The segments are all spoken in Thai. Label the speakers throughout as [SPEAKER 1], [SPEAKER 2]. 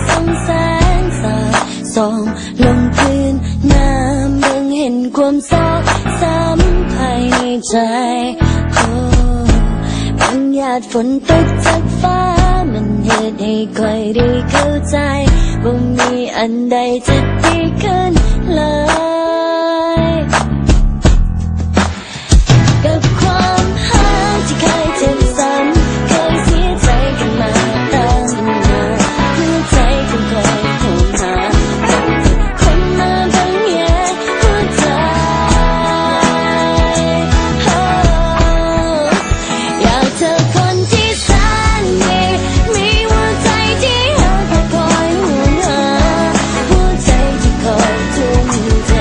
[SPEAKER 1] ส่องแสงสาดส่องลงพื้นน้ำเบิ่งเห็นความเศร้าซ้ำภายในใจบางหยาดฝนตกจากฟ้ามันเหตุให้คอยได้เข้าใจว่ามีอันใดจะดีขึ้นเลยกับความหาที่เคยเจ็บซ้ำเคยเสียใจกันมาตั้งนานหัวใจคงคอยโหมหาคนมาบังแยกหัวใจอยากเจอคนที่แสนดีมีหัวใจที่หักและคอยห่วงหาหัวใจที่คอยทุ่มเท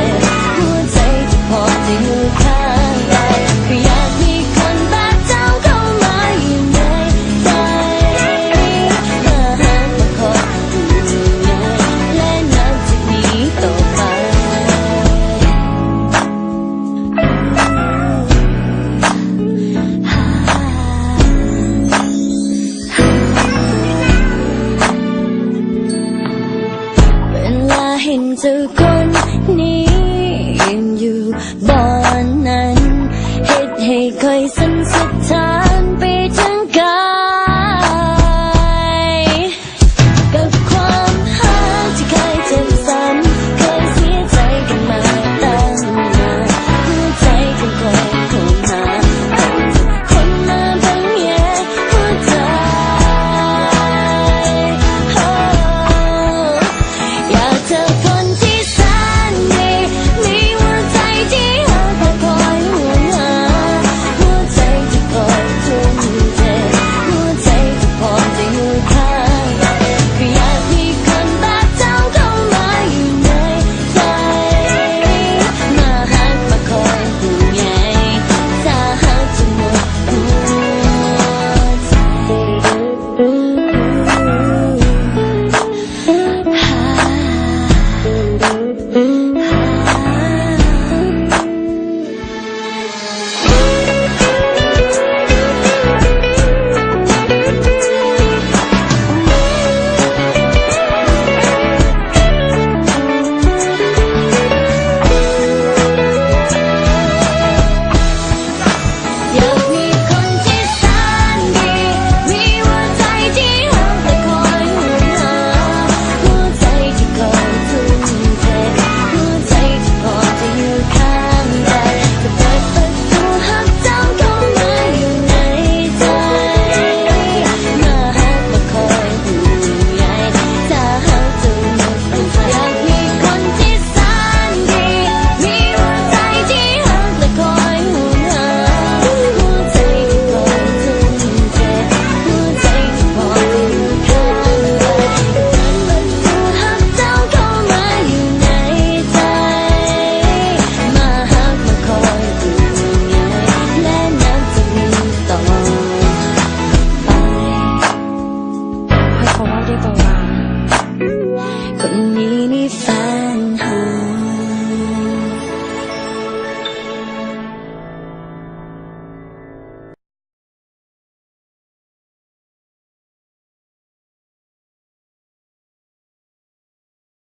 [SPEAKER 1] หัวใจที่พอจะอยู่ข้างเราก็อยากมีคนแบบเจ้าเข้ามาอยู่ในใจมาหามาคอยดูแลและนับจากนี้ต่อไปเวลาเห็นเธอคนนี้